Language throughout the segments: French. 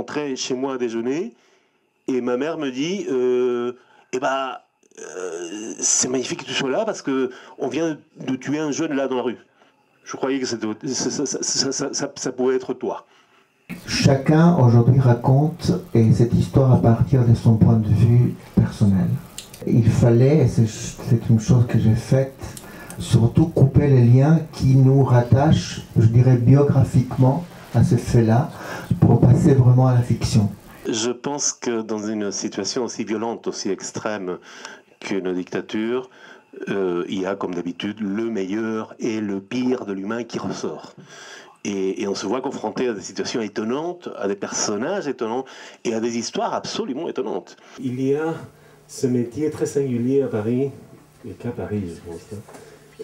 rentrais chez moi à déjeuner et ma mère me dit c'est magnifique que tu sois là parce qu'on vient de tuer un jeune là dans la rue. Je croyais que ça pouvait être toi. Chacun aujourd'hui raconte cette histoire à partir de son point de vue personnel. Il fallait, et c'est une chose que j'ai faite, surtout couper les liens qui nous rattachent, je dirais biographiquement, à ce fait-là, pour passer vraiment à la fiction. Je pense que dans une situation aussi violente, aussi extrême qu'une dictature, il y a comme d'habitude le meilleur et le pire de l'humain qui ressort. Et on se voit confronté à des situations étonnantes, à des personnages étonnants et à des histoires absolument étonnantes. Il y a ce métier très singulier à Paris, et qu'à Paris je pense,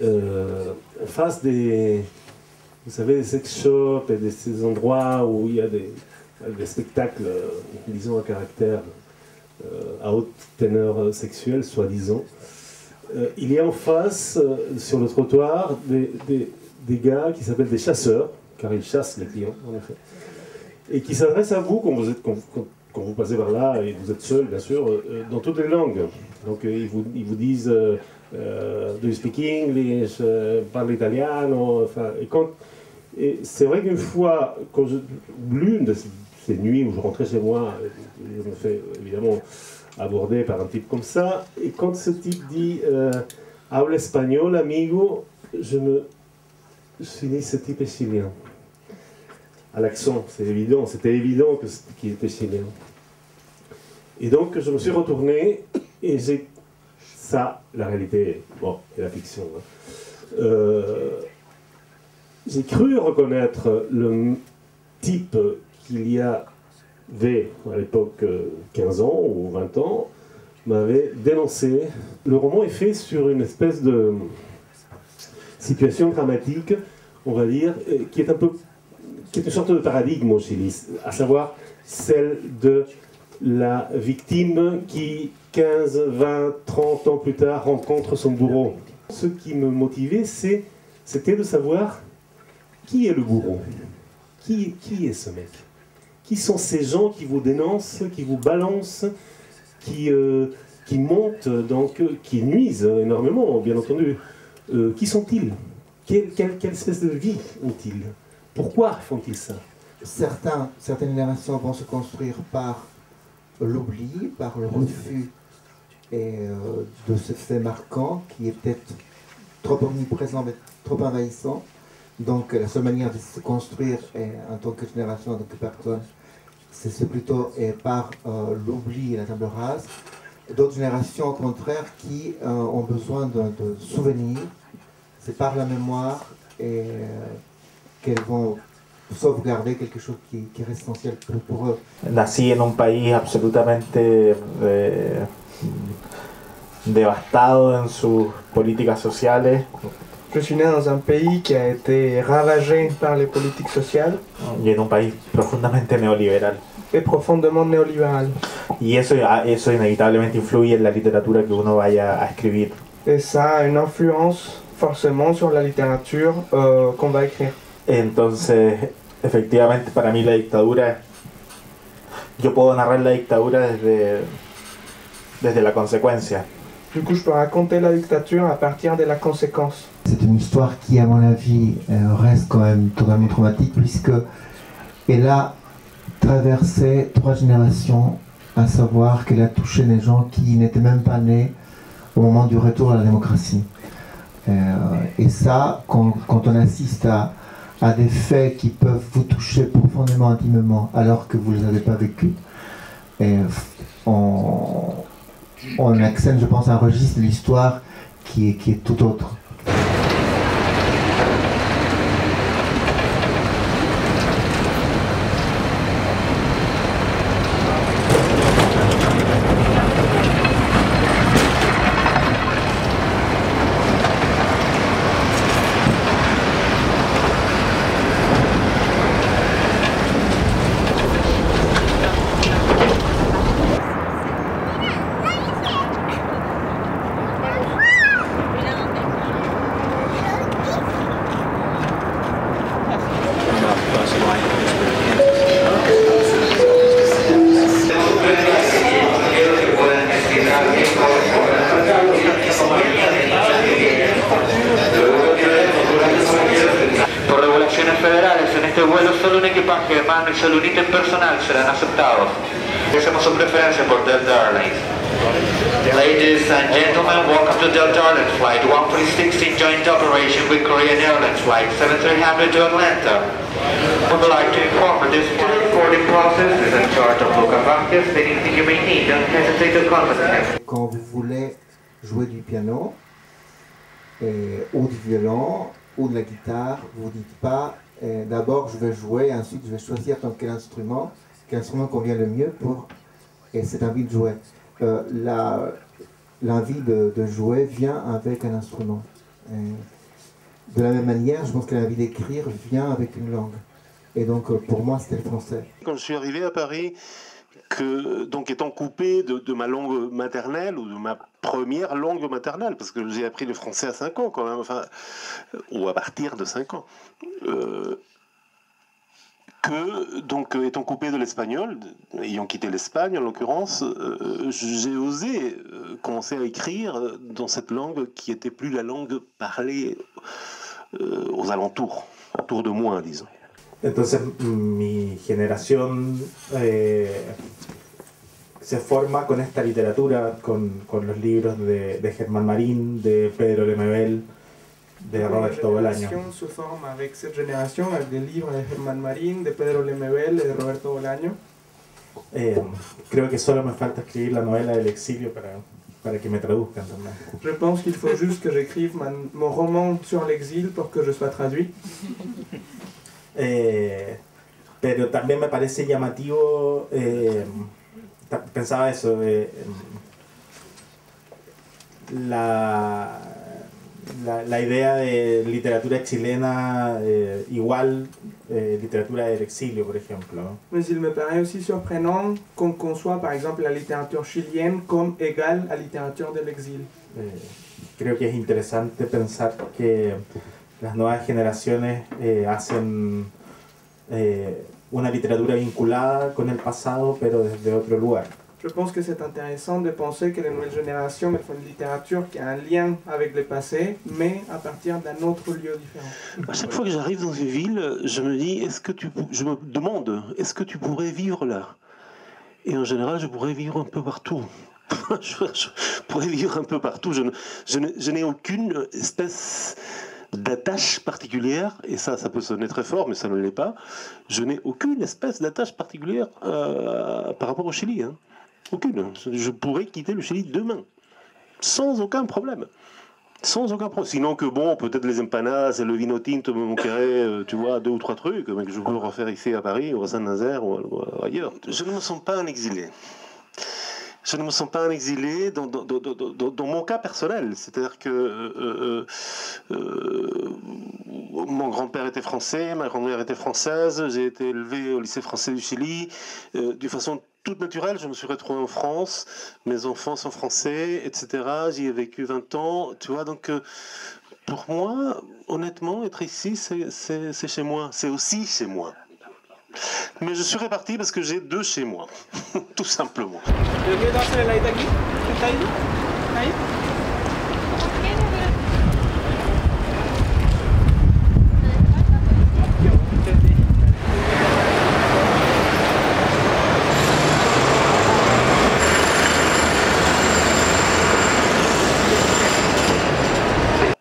en face des, vous savez, des sex shops et ces endroits où il y a des spectacles, disons, à caractère à haute teneur sexuelle, soi-disant. Il y a en face, sur le trottoir, des gars qui s'appellent des chasseurs, car ils chassent les clients, en effet, et qui s'adressent à vous quand vous passez par là, et vous êtes seul, bien sûr, dans toutes les langues. Donc ils vous disent « Do you speak English? Parle italiano ?» enfin, et c'est vrai qu'une fois, l'une de ces nuits où je rentrais chez moi, je me fais évidemment aborder par un type comme ça, et quand ce type dit « Habla espagnol, amigo », je suis dit, ce type est chilien. À l'accent, c'est évident, c'était évident qu'il était chilien. Et donc, je me suis retourné, et j'ai ça, la réalité, bon, et la fiction. Hein. J'ai cru reconnaître le type qu'il y avait, à l'époque, 15 ans ou 20 ans, m'avait dénoncé. Le roman est fait sur une espèce de situation dramatique, on va dire, qui est une sorte de paradigme au Chili, à savoir celle de la victime qui, 15, 20, 30 ans plus tard, rencontre son bourreau. Ce qui me motivait, c'était de savoir qui est le bourreau, qui est ce mec, qui sont ces gens qui vous dénoncent, qui vous balancent, qui montent, donc, qui nuisent énormément, bien entendu. Qui sont-ils? Quelle espèce de vie ont-ils? Pourquoi font-ils ça? Certaines générations vont se construire par l'oubli, par le refus de ce fait marquant qui est peut-être trop omniprésent mais trop envahissant. Donc la seule manière de se construire en tant que génération, en tant que personne, c'est plutôt par l'oubli et la table rase. D'autres générations, au contraire, qui ont besoin de souvenirs. C'est par la mémoire qu'elles vont sauvegarder quelque chose qui est essentiel pour eux. Nací en un país absolutamente devastado en sus políticas sociales. Je suis né dans un pays qui a été ravagé par les politiques sociales. Y en un país profundamente neoliberal. Et profondément néolibéral. Y eso inevitablemente influye en la literatura que uno vaya a escribir. Et ça a une influence forcément sur la littérature qu'on va écrire. Entonces, efectivamente, para mí la dictadura, yo puedo narrar la dictadura desde la consecuencia. Du coup, je peux raconter la dictature à partir de la conséquence. C'est une histoire qui, à mon avis, reste quand même totalement traumatique, puisqu'elle a traversé 3 générations, à savoir qu'elle a touché des gens qui n'étaient même pas nés au moment du retour à la démocratie. Et ça, quand on assiste à des faits qui peuvent vous toucher profondément, intimement, alors que vous ne les avez pas vécus, on accède, je pense, à un registre de l'histoire qui est tout autre. solo límite personal serán aceptados. Hacemos su preferencia por Delta Airlines. Ladies and gentlemen, welcome to Delta Airlines Flight 136 in joint operation with Korean Airlines Flight 7300 to Atlanta. We would like to inform that this boarding process is in charge of Luca Vázquez. Anything you may need, don't hesitate to contact him. Quand vous voulez jouer du piano, ou du violon, ou de la guitare, vous ne dites pas d'abord je vais jouer, ensuite je vais choisir dans quel instrument convient le mieux pour cette envie de jouer. L'envie de jouer vient avec un instrument. De la même manière, je pense que l'envie d'écrire vient avec une langue. Et donc pour moi c'était le français. Quand je suis arrivé à Paris, donc étant coupé de ma langue maternelle ou de ma première langue maternelle, parce que j'ai appris le français à 5 ans quand même, enfin, ou à partir de 5 ans, donc étant coupé de l'espagnol, ayant quitté l'Espagne en l'occurrence, j'ai osé commencer à écrire dans cette langue qui était plus la langue parlée aux alentours, autour de moi, disons. Entonces mi generación se forma con esta literatura, con los libros de Germán Marín, de Pedro Lemebel, de Roberto Bolaño. La génération se forme avec cette génération, avec des livres de Germán Marín, de Pedro Lemebel et de Roberto Bolaño. Creo que solo me falta escribir la novela del exilio para que me traduzcan también. Je pense qu'il faut juste que j'écrive mon roman sur l'exil pour que je sois traduit. Pero también me parece llamativo, pensaba eso, la idea de literatura chilena igual literatura del exilio, por ejemplo. Mais il me paraît aussi surprenant qu'on conçoit par exemple la littérature chilienne comme égale à la littérature de l'exil. Creo que es interesante pensar que las nuevas generaciones hacen una literatura vinculada con el pasado, pero desde otro lugar. Je pense que c'est intéressant de penser que les nouvelles générations font une littérature qui a un lien avec le passé, mais à partir d'un autre lieu différent. À chaque fois que j'arrive dans une ville, je me demande, est-ce que tu pourrais vivre là? Et en général, je pourrais vivre un peu partout. Je pourrais vivre un peu partout. Je n'ai aucune espèce d'attache particulière, et ça peut sonner très fort, mais ça ne l'est pas. Je n'ai aucune espèce d'attache particulière par rapport au Chili. Hein. Aucune. Je pourrais quitter le Chili demain, sans aucun problème. Sans aucun problème. Sinon que bon, peut-être les empanadas et le vino tinto me manqueraient, tu vois, 2 ou 3 trucs, mais que je peux refaire ici à Paris, ou à Saint-Nazaire, ou ailleurs. Je ne me sens pas un exilé. Je ne me sens pas un exilé dans mon cas personnel. C'est-à-dire que mon grand-père était français, ma grand-mère était française, j'ai été élevé au lycée français du Chili. De façon toute naturelle, je me suis retrouvé en France, mes enfants sont français, etc. J'y ai vécu 20 ans, tu vois, donc pour moi, honnêtement, être ici, c'est chez moi, c'est aussi chez moi. Mais je suis réparti parce que j'ai 2 chez moi, tout simplement.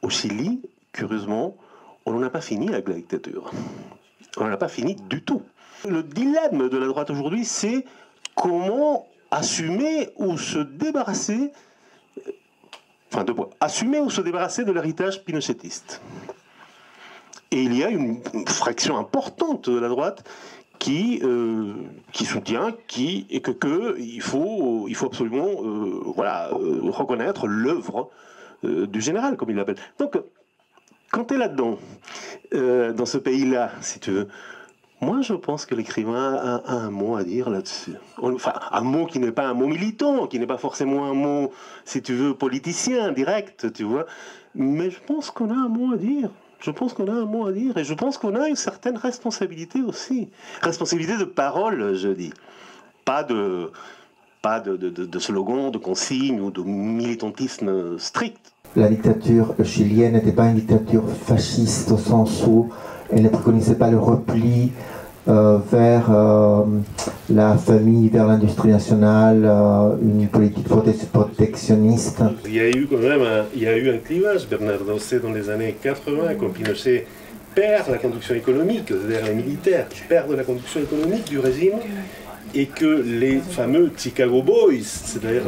Au Chili, curieusement, on n'en a pas fini avec la dictature. On n'en a pas fini du tout. Le dilemme de la droite aujourd'hui, c'est comment assumer ou se débarrasser, assumer ou se débarrasser de l'héritage pinochetiste. Et il y a une fraction importante de la droite qui soutient qu'il faut absolument reconnaître l'œuvre du général, comme il l'appelle. Donc, quand tu es là-dedans, dans ce pays-là, si tu veux, moi, je pense que l'écrivain a un mot à dire là-dessus. Enfin, un mot qui n'est pas un mot militant, qui n'est pas forcément un mot, si tu veux, politicien, direct, tu vois. Mais je pense qu'on a un mot à dire. Je pense qu'on a un mot à dire. Et je pense qu'on a une certaine responsabilité aussi. Responsabilité de parole, je dis. Pas de slogan, de consigne ou de militantisme strict. La dictature chilienne n'était pas une dictature fasciste au sens où elle ne préconisait pas le repli vers la famille, vers l'industrie nationale, une politique protectionniste. Il y a eu quand même un clivage, Bernardo. C'est dans les années 80 quand Pinochet perd la conduction économique, c'est-à-dire les militaires qui perdent la conduction économique du régime, et que les fameux Chicago Boys, c'est-à-dire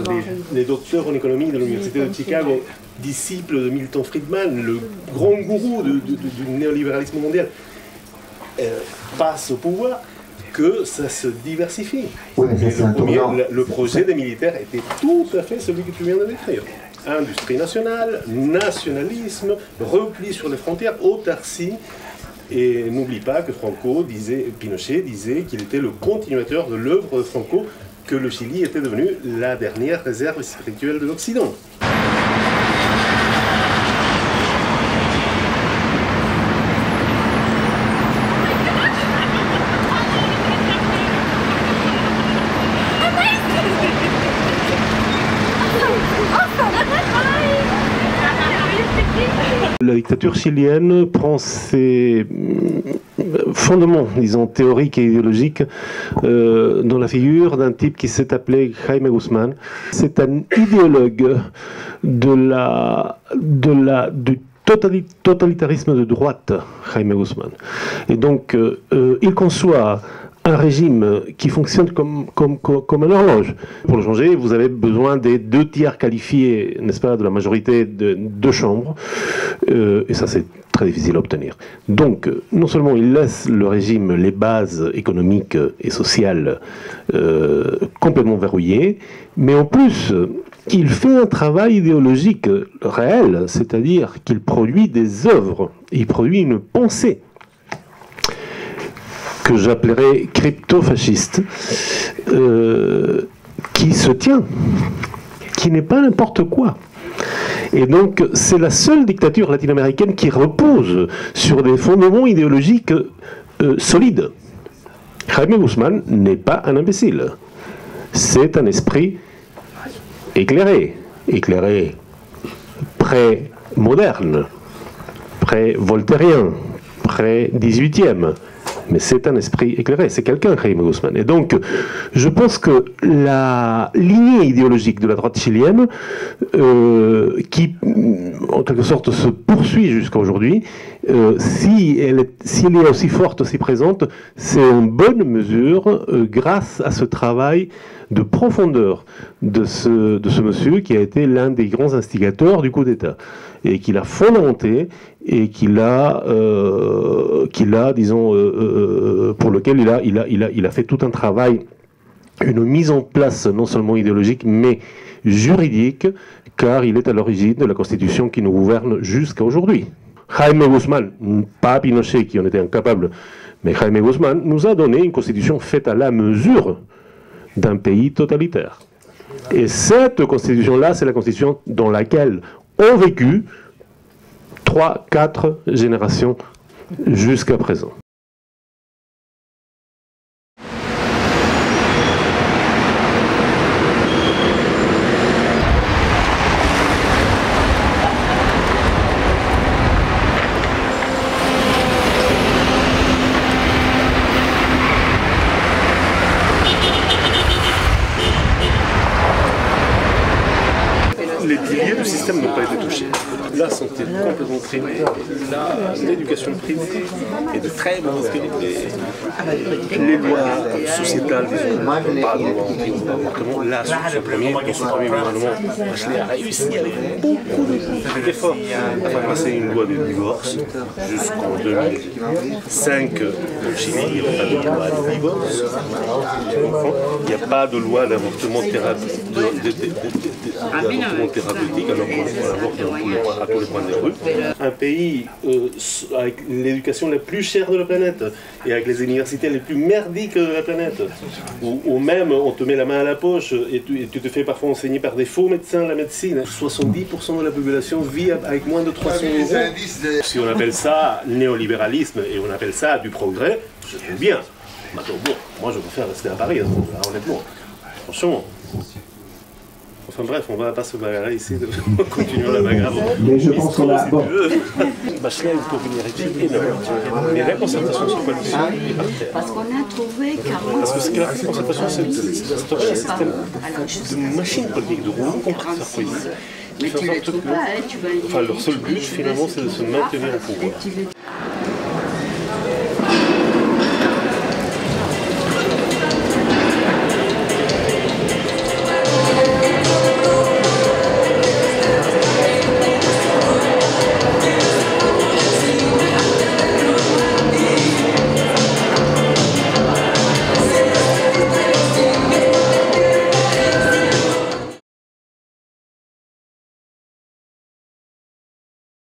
les docteurs en économie de l'Université de Chicago, disciples de Milton Friedman, le grand gourou du néolibéralisme mondial, passent au pouvoir, que ça se diversifie. Oui, mais mais le projet des militaires était tout à fait celui que tu viens de décrire. Industrie nationale, nationalisme, repli sur les frontières, autarcie. Et n'oublie pas que Pinochet disait qu'il était le continuateur de l'œuvre de Franco, que le Chili était devenu la dernière réserve spirituelle de l'Occident. La dictature chilienne prend ses fondements, disons, théoriques et idéologiques dans la figure d'un type qui s'est appelé Jaime Guzmán. C'est un idéologue du totalitarisme de droite, Jaime Guzmán. Et donc, il conçoit un régime qui fonctionne comme une horloge. Pour le changer, vous avez besoin des 2 tiers qualifiés, n'est-ce pas, de la majorité de 2 chambres, et ça c'est très difficile à obtenir. Donc, non seulement il laisse le régime, les bases économiques et sociales complètement verrouillées, mais en plus, il fait un travail idéologique réel, c'est-à-dire qu'il produit des œuvres, il produit une pensée que j'appellerais crypto-fasciste, qui se tient, qui n'est pas n'importe quoi. Et donc, c'est la seule dictature latino-américaine qui repose sur des fondements idéologiques solides. Jaime Guzmán n'est pas un imbécile. C'est un esprit éclairé, pré-moderne, pré-voltairien, pré-18e. Mais c'est un esprit éclairé, c'est quelqu'un, Jaime Guzmán. Et donc, je pense que la lignée idéologique de la droite chilienne, qui en quelque sorte se poursuit jusqu'à aujourd'hui, si elle est aussi forte, aussi présente, c'est en bonne mesure grâce à ce travail de profondeur de ce monsieur qui a été l'un des grands instigateurs du coup d'État et qui l'a fondamenté et qui l'a, disons, pour lequel il a fait tout un travail, une mise en place non seulement idéologique mais juridique, car il est à l'origine de la Constitution qui nous gouverne jusqu'à aujourd'hui. Jaime Guzmán, pas Pinochet qui en était incapable, mais Jaime Guzmán nous a donné une Constitution faite à la mesure d'un pays totalitaire. Et cette Constitution-là, c'est la Constitution dans laquelle ont vécu 3-4 générations jusqu'à présent. Les piliers du système n'ont pas été touchés. La santé complètement privée, l'éducation privée est de très mauvaise qualité. Les lois sociétales, disons, pas de loi anti-avortement. Là, sur ce premier gouvernement, Bachelet a réussi avec beaucoup d'efforts à faire passer une loi de divorce jusqu'en 2005. Au Chili, il n'y a pas de loi de divorce. Il n'y a pas de loi d'avortement thérapeutique, alors qu'on avorte à tous les coins des rues. Un pays avec l'éducation la plus chère de la planète et avec les universités les plus merdiques de la planète, où même on te met la main à la poche et tu te fais parfois enseigner par des faux médecins la médecine. 70% de la population vit avec moins de 300 €. Si on appelle ça néolibéralisme et on appelle ça du progrès, je veux bien. Maintenant, bon, moi je préfère rester à Paris, honnêtement. Franchement. Enfin bref, on va pas se bagarrer ici, continuons la bagarre. Mais je pense qu'on a... Bon. Bachelet a une popularité énorme. Mais la concertation sur quoi le est par terre. Parce qu'on a trouvé 40... Parce que ce que la concertation, c'est un système de machine politique, de rouleau compresseur politique. Mais tu ne les trouves pas, hein, tu vas... Enfin, leur seul but, finalement, c'est de se maintenir au pouvoir.